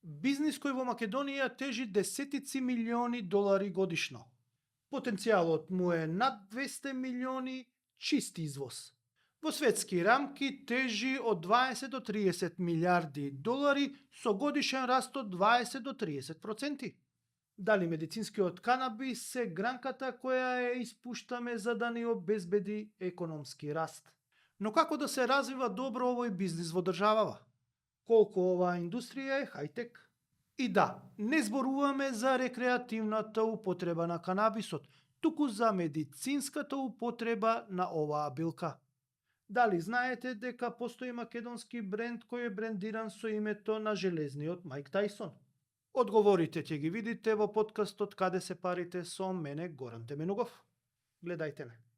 Бизнис кој во Македонија тежи десетици милиони долари годишно. Потенцијалот му е над 200 милиони чист извоз. Во светски рамки тежи од 20 до 30 милиарди долари со годишен раст од 20 до 30%. Дали медицинскиот канабис се гранката која ја испуштаме за да ни обезбеди економски раст? Но како да се развива добро овој бизнис во државава? Колку оваа индустрија е хајтек? И да, не зборуваме за рекреативната употреба на канабисот, туку за медицинската употреба на оваа билка. Дали знаете дека постои македонски бренд кој е брендиран со името на железниот Мајк Тајсон? Одговорите ќе ги видите во подкастот Каде се парите со мене Горан Теменугов. Гледајте ме.